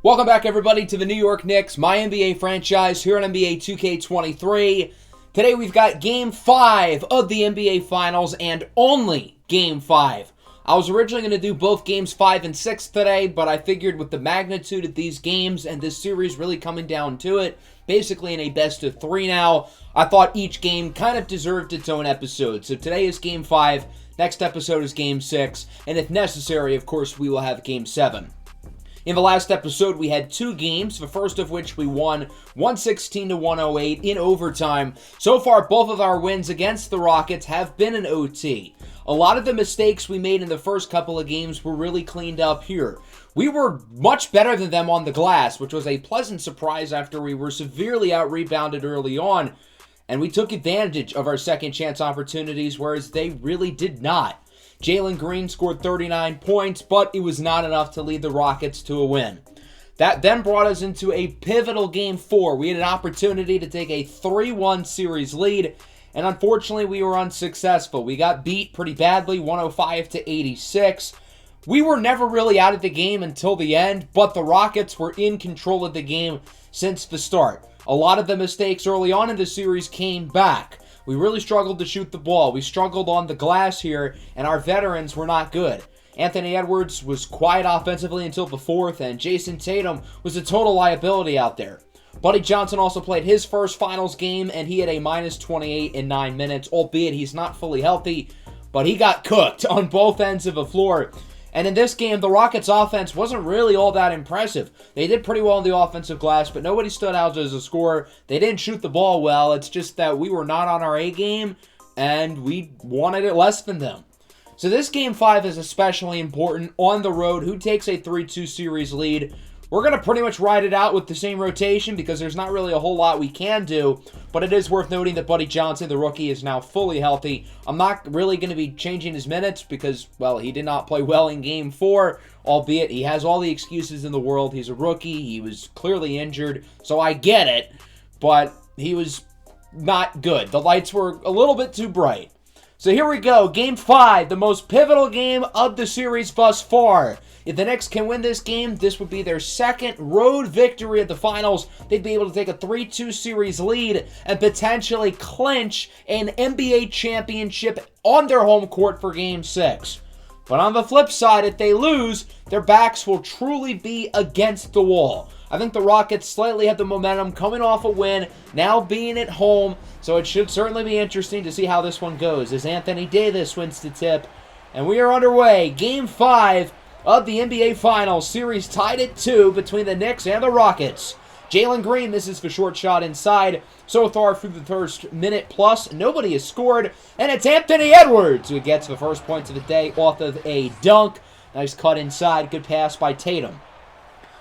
Welcome back, everybody, to the New York Knicks, MyNBA franchise here on NBA 2K23. Today we've got Game 5 of the NBA Finals and only Game 5. I was originally going to do both Games 5 and 6 today, but I figured with the magnitude of these games and this series really coming down to it, basically in a best-of-3 now, I thought each game kind of deserved its own episode. So today is Game 5, next episode is Game 6, and if necessary, of course, we will have Game 7. In the last episode, we had two games, the first of which we won 116-108 in overtime. So far, both of our wins against the Rockets have been in OT. A lot of the mistakes we made in the first couple of games were really cleaned up here. We were much better than them on the glass, which was a pleasant surprise after we were severely out-rebounded early on, and we took advantage of our second chance opportunities, whereas they really did not. Jalen Green scored 39 points, but it was not enough to lead the Rockets to a win. That then brought us into a pivotal Game 4. We had an opportunity to take a 3-1 series lead, and unfortunately we were unsuccessful. We got beat pretty badly, 105-86. We were never really out of the game until the end, but the Rockets were in control of the game since the start. A lot of the mistakes early on in the series came back. We really struggled to shoot the ball. We struggled on the glass here, and our veterans were not good. Anthony Edwards was quiet offensively until the fourth, and Jason Tatum was a total liability out there. Buddy Johnson also played his first finals game, and he had a -28 in 9 minutes, albeit he's not fully healthy, but he got cooked on both ends of the floor. And in this game, the Rockets' offense wasn't really all that impressive. They did pretty well on the offensive glass, but nobody stood out as a scorer. They didn't shoot the ball well. It's just that we were not on our A game, and we wanted it less than them. So this Game 5 is especially important on the road. Who takes a 3-2 series lead? We're going to pretty much ride it out with the same rotation because there's not really a whole lot we can do, but it is worth noting that Buddy Johnson, the rookie, is now fully healthy. I'm not really going to be changing his minutes because, well, he did not play well in Game 4, albeit he has all the excuses in the world. He's a rookie. He was clearly injured, so I get it, but he was not good. The lights were a little bit too bright. So here we go, Game 5, the most pivotal game of the series thus far. If the Knicks can win this game, this would be their second road victory at the finals. They'd be able to take a 3-2 series lead and potentially clinch an NBA championship on their home court for Game 6. But on the flip side, if they lose, their backs will truly be against the wall. I think the Rockets slightly have the momentum coming off a win, now being at home, so it should certainly be interesting to see how this one goes as Anthony Davis wins the tip. And we are underway, Game 5 of the NBA Finals, series tied at 2 between the Knicks and the Rockets. Jalen Green misses the short shot inside. So far through the first minute plus, nobody has scored, and it's Anthony Edwards who gets the first points of the day off of a dunk. Nice cut inside, good pass by Tatum.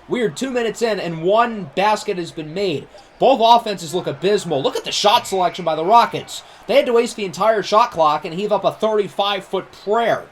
We are 2 minutes in, and one basket has been made. Both offenses look abysmal. Look at the shot selection by the Rockets. They had to waste the entire shot clock and heave up a 35-foot prayer.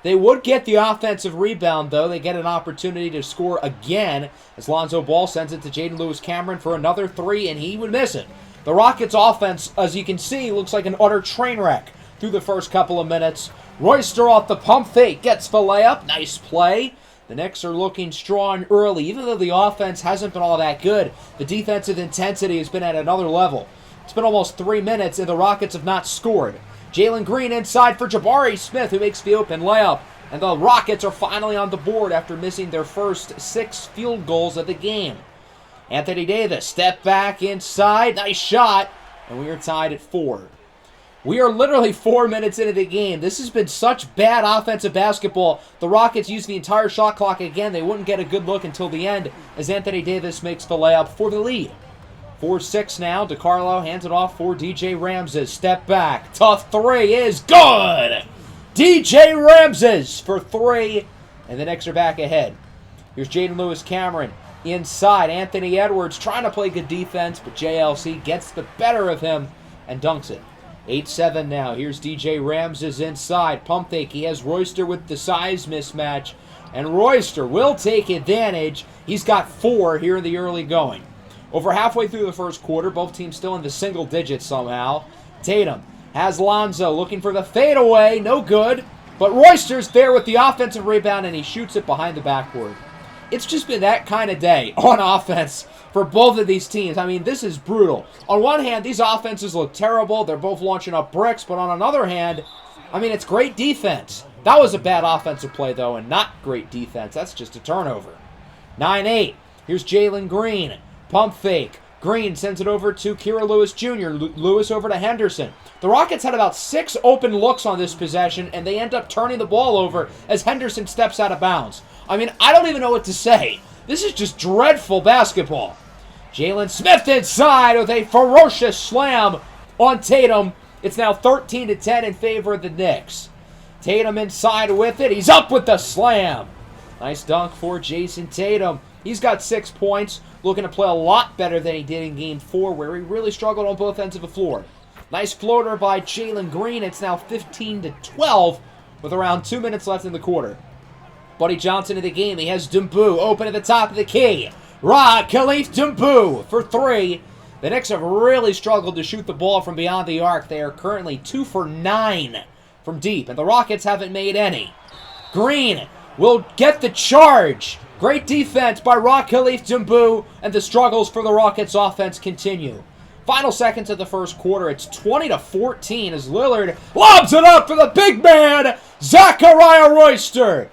They would get the offensive rebound, though. They get an opportunity to score again as Lonzo Ball sends it to Jaden Lewis-Cameron for another three, and he would miss it. The Rockets' offense, as you can see, looks like an utter train wreck through the first couple of minutes. Royster off the pump fake gets the layup. Nice play. The Knicks are looking strong early. Even though the offense hasn't been all that good, the defensive intensity has been at another level. It's been almost 3 minutes, and the Rockets have not scored. Jalen Green inside for Jabari Smith, who makes the open layup. And the Rockets are finally on the board after missing their first 6 field goals of the game. Anthony Davis, step back inside. Nice shot. And we are tied at 4. We are literally 4 minutes into the game. This has been such bad offensive basketball. The Rockets use the entire shot clock again. They wouldn't get a good look until the end as Anthony Davis makes the layup for the lead. 4-6 now. DiCarlo hands it off for DJ Ramses. Step back. Tough three is good. DJ Ramses for 3. And the Knicks are back ahead. Here's Jaden Lewis-Cameron inside. Anthony Edwards trying to play good defense, but JLC gets the better of him and dunks it. 8-7 now. Here's DJ Ramses inside. Pump fake. He has Royster with the size mismatch. And Royster will take advantage. He's got 4 here in the early going. Over halfway through the first quarter, both teams still in the single digits somehow. Tatum has Lonzo looking for the fadeaway. No good. But Royster's there with the offensive rebound, and he shoots it behind the backboard. it's just been that kind of day on offense for both of these teams. I mean, this is brutal. On one hand, these offenses look terrible. They're both launching up bricks. But on another hand, I mean, it's great defense. That was a bad offensive play, though, and not great defense. That's just a turnover. 9-8. Here's Jalen Green. Pump fake. Green sends it over to Kira Lewis Jr. Lewis over to Henderson. The Rockets had about 6 open looks on this possession, and they end up turning the ball over as Henderson steps out of bounds. I mean, I don't even know what to say. This is just dreadful basketball. Jalen Smith inside with a ferocious slam on Tatum. It's now 13-10 in favor of the Knicks. Tatum inside with it. He's up with the slam. Nice dunk for Jason Tatum. He's got 6 points, looking to play a lot better than he did in Game 4, where he really struggled on both ends of the floor. Nice floater by Jalen Green. It's now 15-12 with around 2 minutes left in the quarter. Buddy Johnson in the game. He has Dumbu open at the top of the key. Khalif Dumbu for 3. The Knicks have really struggled to shoot the ball from beyond the arc. They are currently 2 for 9 from deep, and the Rockets haven't made any. Green will get the charge. Great defense by Khalif Dumbu, and the struggles for the Rockets offense continue. Final seconds of the first quarter, it's 20-14 as Lillard lobs it up for the big man, Zachariah Royster.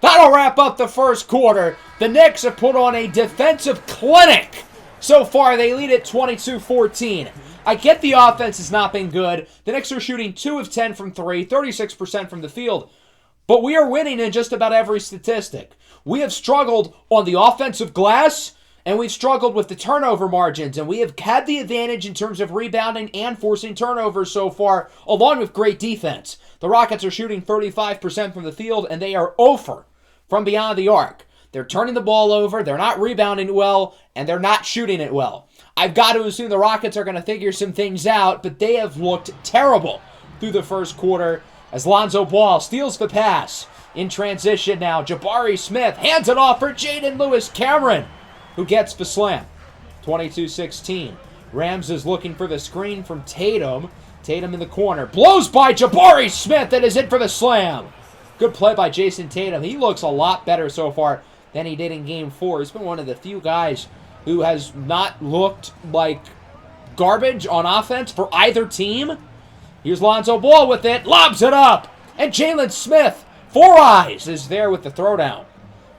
That'll wrap up the first quarter. The Knicks have put on a defensive clinic. So far, they lead at 22-14. I get the offense has not been good. The Knicks are shooting 2 of 10 from 3, 36% from the field. But we are winning in just about every statistic. We have struggled on the offensive glass, and we've struggled with the turnover margins, and we have had the advantage in terms of rebounding and forcing turnovers so far, along with great defense. The Rockets are shooting 35% from the field, and they are 0 from beyond the arc. They're turning the ball over, they're not rebounding well, and they're not shooting it well. I've got to assume the Rockets are going to figure some things out, but they have looked terrible through the first quarter as Lonzo Ball steals the pass. In transition now, Jabari Smith hands it off for Jaden Lewis-Cameron, who gets the slam. 22-16. Rams is looking for the screen from Tatum. Tatum in the corner. Blows by Jabari Smith. That is it for the slam. Good play by Jason Tatum. He looks a lot better so far than he did in Game 4. He's been one of the few guys who has not looked like garbage on offense for either team. Here's Lonzo Ball with it. Lobs it up. And Jalen Smith, 4 eyes, is there with the throwdown.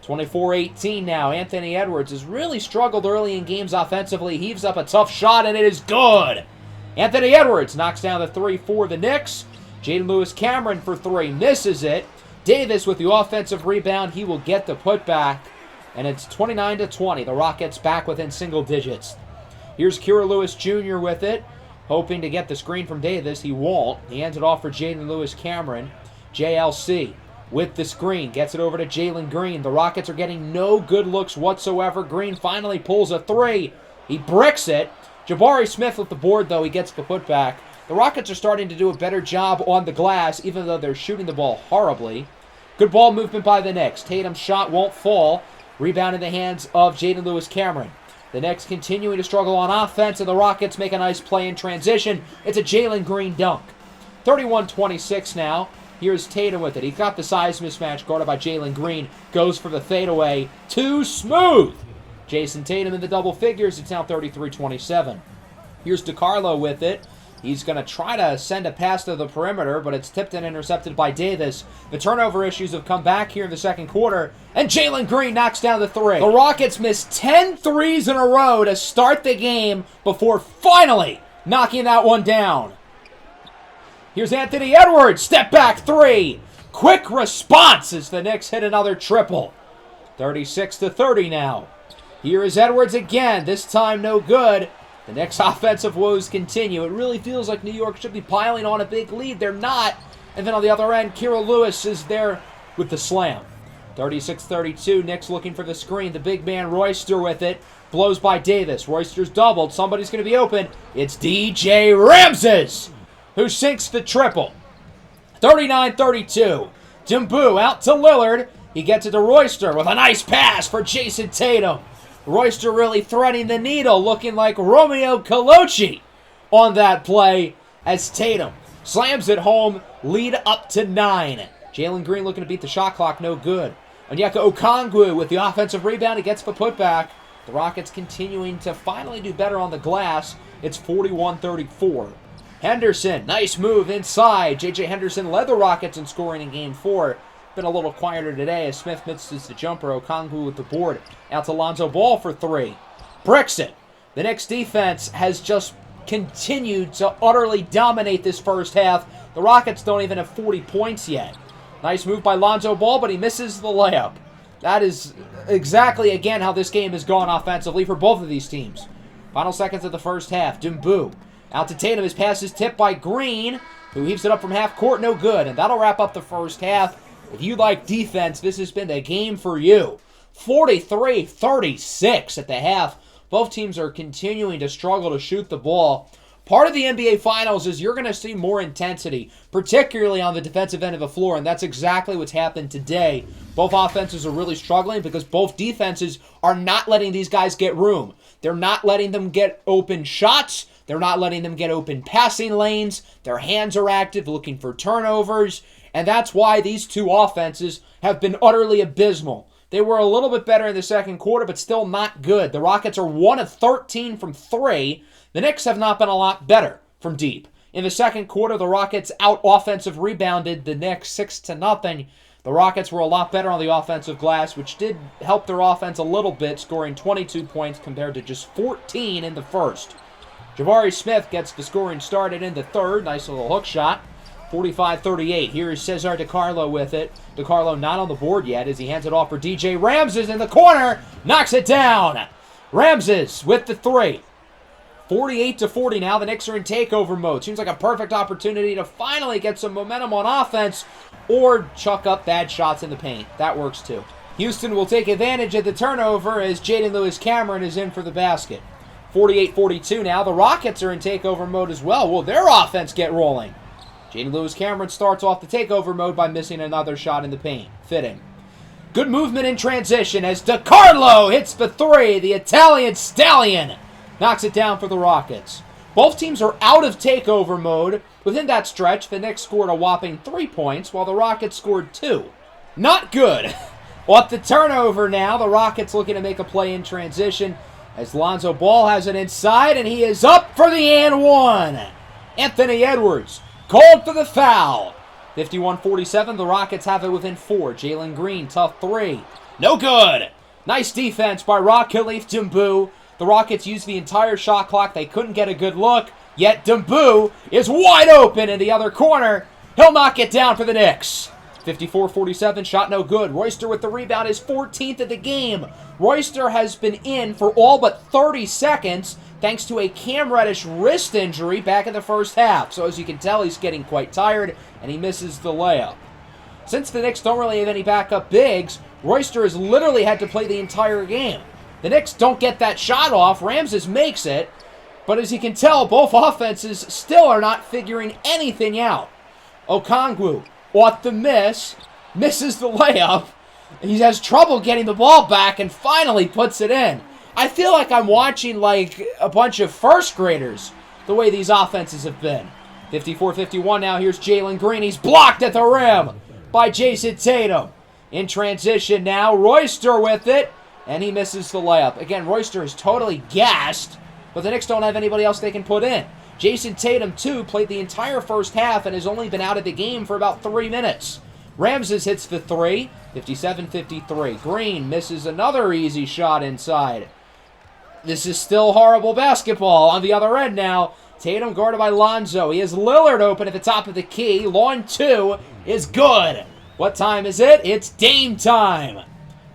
24-18 now. Anthony Edwards has really struggled early in games offensively. Heaves up a tough shot, and it is good. Anthony Edwards knocks down the 3 for the Knicks. Jaden Lewis-Cameron for 3. Misses it. Davis with the offensive rebound. He will get the putback. And it's 29-20. The Rockets back within single digits. Here's Kira Lewis Jr. with it. Hoping to get the screen from Davis. He won't. He hands it off for Jaden Lewis-Cameron. JLC with the screen. Gets it over to Jalen Green. The Rockets are getting no good looks whatsoever. Green finally pulls a 3. He bricks it. Jabari Smith with the board, though. He gets the putback. The Rockets are starting to do a better job on the glass, even though they're shooting the ball horribly. Good ball movement by the Knicks. Tatum's shot won't fall. Rebound in the hands of Jaden Lewis-Cameron. The Knicks continuing to struggle on offense, and the Rockets make a nice play in transition. It's a Jalen Green dunk. 31-26 now. Here's Tatum with it. He got the size mismatch guarded by Jalen Green. Goes for the fadeaway. Too smooth. Jason Tatum in the double figures. It's now 33-27. Here's DiCarlo with it. He's going to try to send a pass to the perimeter, but it's tipped and intercepted by Davis. The turnover issues have come back here in the second quarter, and Jalen Green knocks down the 3. The Rockets missed 10 threes in a row to start the game before finally knocking that one down. Here's Anthony Edwards, step back 3. Quick response as the Knicks hit another triple. 36-30 now. Here is Edwards again, this time no good. The Knicks' offensive woes continue. It really feels like New York should be piling on a big lead. They're not. And then on the other end, Kira Lewis is there with the slam. 36-32, Knicks looking for the screen. The big man Royster with it. Blows by Davis. Royster's doubled. Somebody's going to be open. It's DJ Ramses who sinks the triple. 39-32. Dumbu out to Lillard. He gets it to Royster with a nice pass for Jason Tatum. Royster really threading the needle, looking like Romeo Colucci on that play as Tatum slams it home, lead up to 9. Jalen Green looking to beat the shot clock, no good. Onyeka Okongwu with the offensive rebound. He gets the putback. The Rockets continuing to finally do better on the glass. It's 41-34. Henderson, nice move inside. J.J. Henderson led the Rockets in scoring in Game 4. Been a little quieter today as Smith misses the jumper. Okongwu with the board. Out to Lonzo Ball for 3. Bricks it. The Knicks defense has just continued to utterly dominate this first half. The Rockets don't even have 40 points yet. Nice move by Lonzo Ball, but he misses the layup. That is exactly, again, how this game has gone offensively for both of these teams. Final seconds of the first half. Dumbu out to Tatum. His pass is tipped by Green, who heaves it up from half court. No good. And that'll wrap up the first half. If you like defense, this has been the game for you. 43-36 at the half. Both teams are continuing to struggle to shoot the ball. Part of the NBA Finals is you're going to see more intensity, particularly on the defensive end of the floor, and that's exactly what's happened today. Both offenses are really struggling because both defenses are not letting these guys get room. They're not letting them get open shots. They're not letting them get open passing lanes. Their hands are active, looking for turnovers, and that's why these two offenses have been utterly abysmal. They were a little bit better in the second quarter, but still not good. The Rockets are 1 of 13 from 3. The Knicks have not been a lot better from deep. In the second quarter, the Rockets out-offensive rebounded the Knicks 6-0. The Rockets were a lot better on the offensive glass, which did help their offense a little bit, scoring 22 points compared to just 14 in the first. Jabari Smith gets the scoring started in the third. Nice little hook shot. 45-38. Here is Cesar DiCarlo with it. DiCarlo not on the board yet as he hands it off for DJ Ramses in the corner. Knocks it down. Ramses with the 3. 48-40 now. The Knicks are in takeover mode. Seems like a perfect opportunity to finally get some momentum on offense or chuck up bad shots in the paint. That works too. Houston will take advantage of the turnover as Jaden Lewis-Cameron is in for the basket. 48-42 now. The Rockets are in takeover mode as well. Will their offense get rolling? Jaden Lewis-Cameron starts off the takeover mode by missing another shot in the paint. Fitting. Good movement in transition as DiCarlo hits the 3. The Italian stallion knocks it down for the Rockets. Both teams are out of takeover mode. Within that stretch, the Knicks scored a whopping 3 points, while the Rockets scored 2. Not good. Off the turnover now, the Rockets looking to make a play in transition as Lonzo Ball has it inside, and he is up for the and 1. Anthony Edwards called for the foul. 51-47, the Rockets have it within 4. Jalen Green, tough 3. No good. Nice defense by Khalif Dumbu. The Rockets used the entire shot clock. They couldn't get a good look. Yet Dumbu is wide open in the other corner. He'll knock it down for the Knicks. 54-47, shot no good. Royster with the rebound, is 14th of the game. Royster has been in for all but 30 seconds thanks to a Cam Reddish wrist injury back in the first half. So as you can tell, he's getting quite tired, and he misses the layup. Since the Knicks don't really have any backup bigs, Royster has literally had to play the entire game. The Knicks don't get that shot off. Ramses makes it. But as you can tell, both offenses still are not figuring anything out. Okongwu ought the miss. Misses the layup. He has trouble getting the ball back and finally puts it in. I feel like I'm watching like a bunch of first graders, the way these offenses have been. 54-51 now. Here's Jalen Green. He's blocked at the rim by Jason Tatum. In transition now. Royster with it. And he misses the layup. Again, Royster is totally gassed, but the Knicks don't have anybody else they can put in. Jason Tatum, too, played the entire first half and has only been out of the game for about 3 minutes. Ramses hits the 3, 57-53. Green misses another easy shot inside. This is still horrible basketball on the other end now. Tatum guarded by Lonzo. He has Lillard open at the top of the key. Long 2 is good. What time is it? It's Dame time.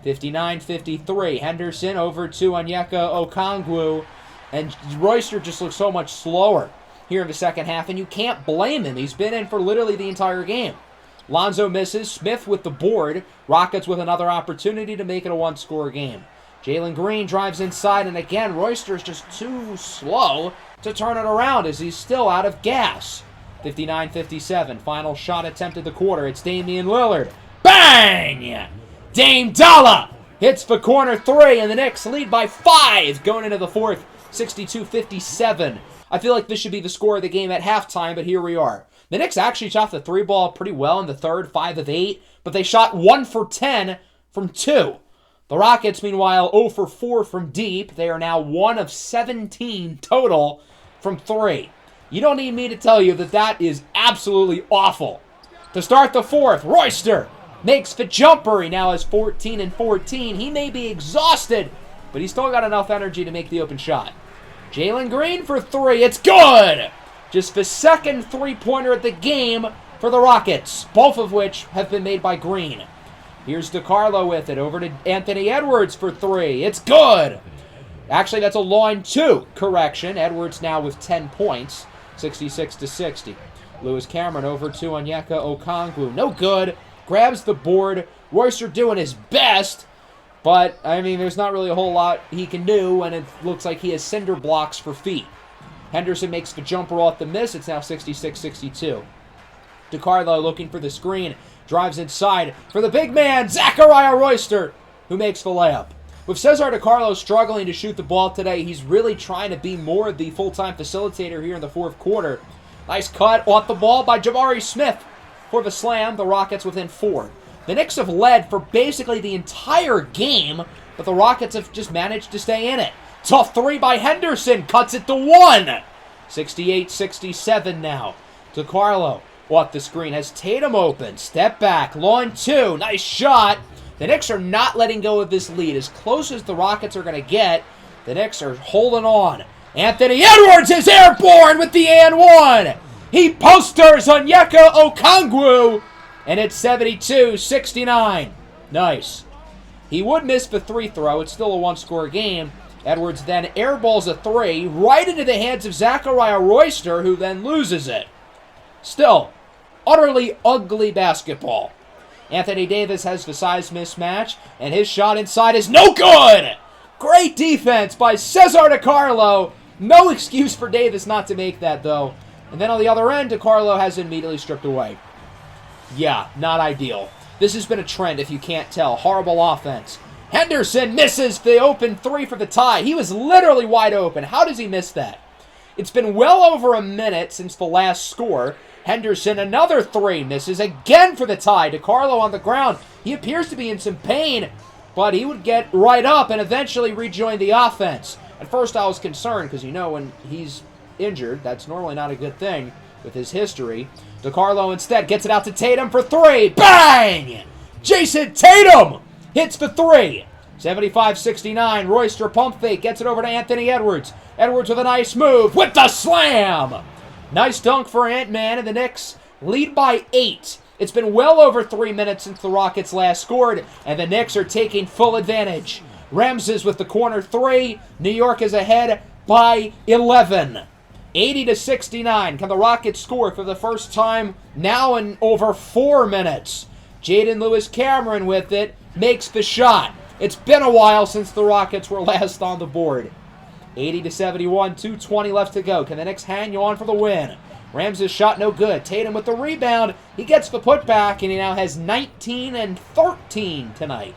59-53. Henderson over to Onyeka Okongwu. And Royster just looks so much slower here in the second half, and you can't blame him. He's been in for literally the entire game. Lonzo misses. Smith with the board. Rockets with another opportunity to make it a one-score game. Jalen Green drives inside, and again, Royster is just too slow to turn it around as he's still out of gas. 59-57. Final shot attempt of the quarter. It's Damian Lillard. Bang! Dame Dalla hits the corner 3, and the Knicks lead by 5 going into the fourth, 62-57. I feel like this should be the score of the game at halftime, but here we are. The Knicks actually shot the 3 ball pretty well in the third, 5 of 8, but they shot 1 for 10 from 2. The Rockets, meanwhile, 0 for 4 from deep. They are now 1 of 17 total from 3. You don't need me to tell you that that is absolutely awful. To start the 4th, Royster makes the jumper. He now has 14 and 14. He may be exhausted, but he's still got enough energy to make the open shot. Jalen Green for 3. It's good! Just the second three-pointer at the game for the Rockets, both of which have been made by Green. Here's DiCarlo with it. Over to Anthony Edwards for 3. It's good! Actually, that's a line 2 correction. Edwards now with 10 points, 66-60. Lewis Cameron over to Onyeka Okongwu. No good. Grabs the board. Royster doing his best. But, I mean, there's not really a whole lot he can do, and it looks like he has cinder blocks for feet. Henderson makes the jumper off the miss. It's now 66-62. DiCarlo looking for the screen. Drives inside for the big man, Zachariah Royster, who makes the layup. With Cesar DiCarlo struggling to shoot the ball today, he's really trying to be more the full-time facilitator here in the 4th quarter. Nice cut off the ball by Jabari Smith for the slam. The Rockets within 4. The Knicks have led for basically the entire game, but the Rockets have just managed to stay in it. Tough 3 by Henderson. Cuts it to 1. 68-67 now. DiCarlo off the screen. Has Tatum open. Step back. Line 2. Nice shot. The Knicks are not letting go of this lead. As close as the Rockets are going to get, the Knicks are holding on. Anthony Edwards is airborne with the and 1. He posters Onyeka Okongwu, and it's 72-69. Nice. He would miss the 3 throw. It's still a 1-score game. Edwards then airballs a 3 right into the hands of Zachariah Royster, who then loses it. Still, utterly ugly basketball. Anthony Davis has the size mismatch, and his shot inside is no good! Great defense by Cesar DiCarlo. No excuse for Davis not to make that, though. And then on the other end, DiCarlo has it immediately stripped away. Yeah, not ideal. This has been a trend, if you can't tell. Horrible offense. Henderson misses the open 3 for the tie. He was literally wide open. How does he miss that? It's been well over a minute since the last score. Henderson, another 3, misses again for the tie. DiCarlo on the ground. He appears to be in some pain, but he would get right up and eventually rejoin the offense. At first I was concerned because, you know, when he's injured, that's normally not a good thing with his history. DiCarlo instead gets it out to Tatum for 3. Bang! Jason Tatum hits the 3. 75-69. Royster pump fake. Gets it over to Anthony Edwards. Edwards with a nice move with the slam. Nice dunk for Ant-Man, and the Knicks lead by 8. It's been well over 3 minutes since the Rockets last scored, and the Knicks are taking full advantage. Ramses with the corner 3. New York is ahead by 11. 80-69. Can the Rockets score for the first time now in over 4 minutes? Jaden Lewis Cameron with it. Makes the shot. It's been a while since the Rockets were last on the board. 80-71. 2:20 left to go. Can the Knicks hang on for the win? Ramses' shot no good. Tatum with the rebound. He gets the putback, and he now has 19 and 13 tonight.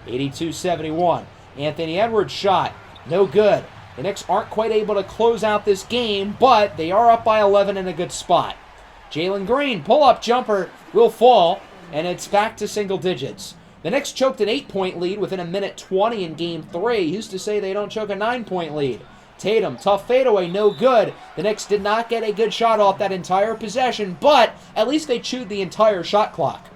82-71. Anthony Edwards' shot no good. The Knicks aren't quite able to close out this game, but they are up by 11 in a good spot. Jalen Green, pull-up jumper, will fall, and it's back to single digits. The Knicks choked an 8-point lead within a minute 20 in Game 3. Used to say they don't choke a 9-point lead. Tatum, tough fadeaway, no good. The Knicks did not get a good shot off that entire possession, but at least they chewed the entire shot clock.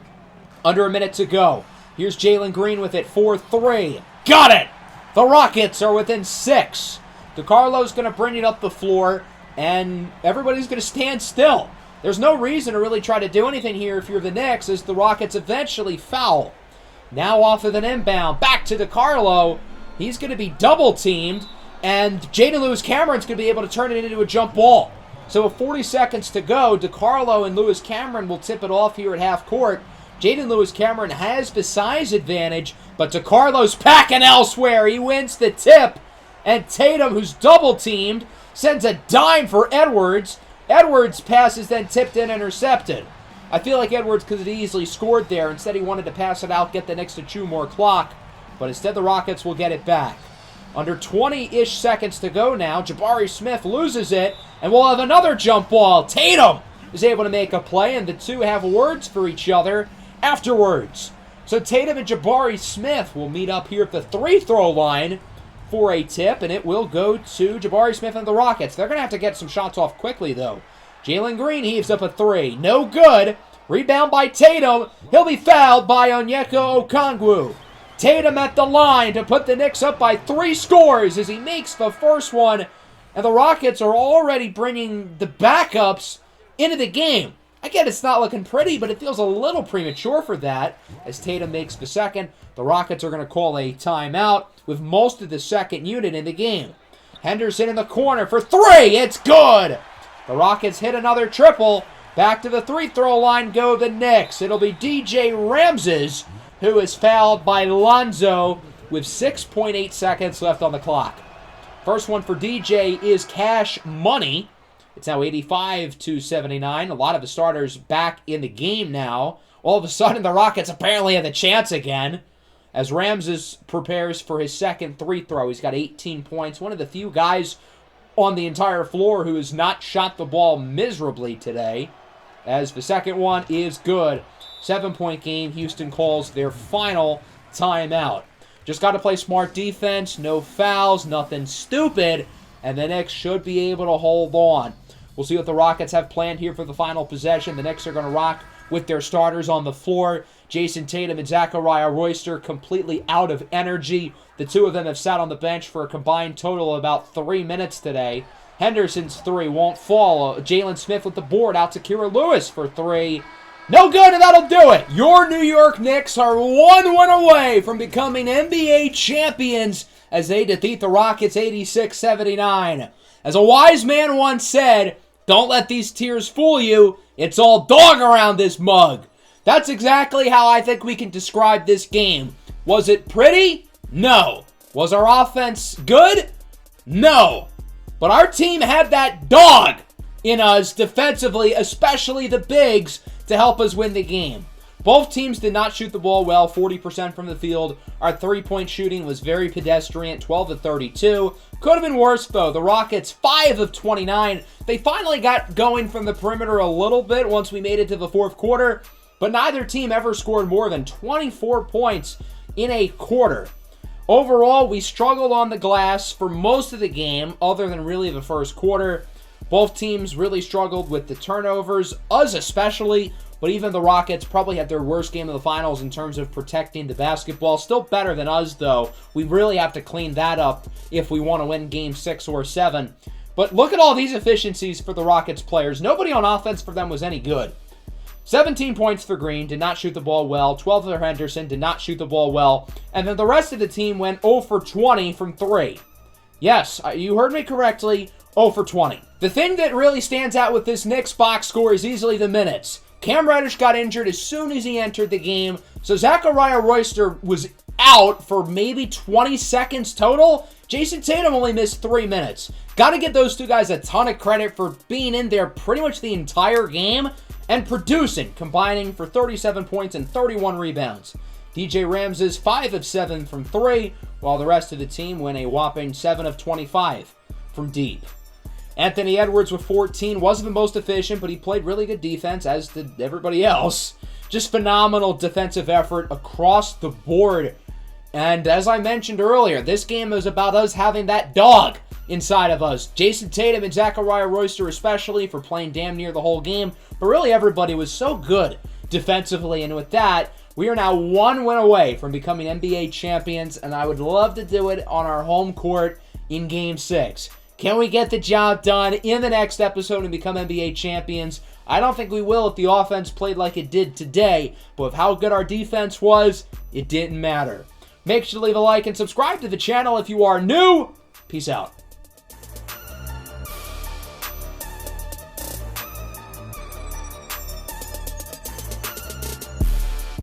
Under a minute to go. Here's Jalen Green with it, 4-3. Got it! The Rockets are within 6. DiCarlo's going to bring it up the floor, and everybody's going to stand still. There's no reason to really try to do anything here if you're the Knicks, as the Rockets eventually foul. Now off of an inbound, back to DiCarlo. He's going to be double-teamed, and Jaden Lewis Cameron's going to be able to turn it into a jump ball. So with 40 seconds to go, DiCarlo and Lewis Cameron will tip it off here at half court. Jaden Lewis Cameron has the size advantage, but DiCarlo's packing elsewhere. He wins the tip, and Tatum, who's double-teamed, sends a dime for Edwards. Edwards' pass is then tipped and intercepted. I feel like Edwards could have easily scored there. Instead, he wanted to pass it out, get the Knicks to chew more clock. But instead, the Rockets will get it back. Under 20-ish seconds to go now, Jabari Smith loses it, and we'll have another jump ball. Tatum is able to make a play, and the two have words for each other afterwards. So Tatum and Jabari Smith will meet up here at the free-throw line for a tip, and it will go to Jabari Smith and the Rockets. They're going to have to get some shots off quickly, though. Jalen Green heaves up a three. No good. Rebound by Tatum. He'll be fouled by Onyeka Okongwu. Tatum at the line to put the Knicks up by 3 scores as he makes the first one. And the Rockets are already bringing the backups into the game. Again, it's not looking pretty, but it feels a little premature for that. As Tatum makes the second, the Rockets are going to call a timeout with most of the second unit in the game. Henderson in the corner for 3. It's good. The Rockets hit another triple. Back to the free-throw line go the Knicks. It'll be DJ Ramses, who is fouled by Lonzo with 6.8 seconds left on the clock. First one for DJ is cash money. It's now 85-79. A lot of the starters back in the game now. All of a sudden, the Rockets apparently have the chance again. As Ramses prepares for his second free throw, he's got 18 points. One of the few guys on the entire floor who has not shot the ball miserably today. As the second one is good. 7-point game. Houston calls their final timeout. Just got to play smart defense. No fouls. Nothing stupid. And the Knicks should be able to hold on. We'll see what the Rockets have planned here for the final possession. The Knicks are going to rock with their starters on the floor. Jason Tatum and Zachariah Royster completely out of energy. The two of them have sat on the bench for a combined total of about 3 minutes today. Henderson's 3 won't fall. Jalen Smith with the board out to Kira Lewis for 3. No good, and that'll do it. Your New York Knicks are 1 win away from becoming NBA champions as they defeat the Rockets 86-79. As a wise man once said, don't let these tears fool you. It's all dog around this mug. That's exactly how I think we can describe this game. Was it pretty? No. Was our offense good? No. But our team had that dog in us defensively, especially the bigs, to help us win the game. Both teams did not shoot the ball well, 40% from the field. Our three-point shooting was very pedestrian, 12 of 32. Could have been worse, though. The Rockets, 5 of 29. They finally got going from the perimeter a little bit once we made it to the fourth quarter, but neither team ever scored more than 24 points in a quarter. Overall, we struggled on the glass for most of the game, other than really the first quarter. Both teams really struggled with the turnovers, us especially, but even the Rockets probably had their worst game of the finals in terms of protecting the basketball. Still better than us, though. We really have to clean that up if we want to win Game 6 or 7. But look at all these efficiencies for the Rockets players. Nobody on offense for them was any good. 17 points for Green, did not shoot the ball well. 12 for Henderson, did not shoot the ball well. And then the rest of the team went 0 for 20 from 3. Yes, you heard me correctly, 0 for 20. The thing that really stands out with this Knicks box score is easily the minutes. Cam Reddish got injured as soon as he entered the game, so Zachariah Royster was out for maybe 20 seconds total. Jason Tatum only missed 3 minutes. Got to give those two guys a ton of credit for being in there pretty much the entire game and producing, combining for 37 points and 31 rebounds. DJ Ramses 5 of 7 from 3, while the rest of the team went a whopping 7 of 25 from deep. Anthony Edwards with 14 wasn't the most efficient, but he played really good defense, as did everybody else. Just phenomenal defensive effort across the board. And as I mentioned earlier, this game is about us having that dog inside of us. Jason Tatum and Zachariah Royster especially for playing damn near the whole game. But really everybody was so good defensively. And with that, we are now 1 win away from becoming NBA champions. And I would love to do it on our home court in Game 6. Can we get the job done in the next episode and become NBA champions? I don't think we will if the offense played like it did today, but with how good our defense was, it didn't matter. Make sure to leave a like and subscribe to the channel if you are new. Peace out.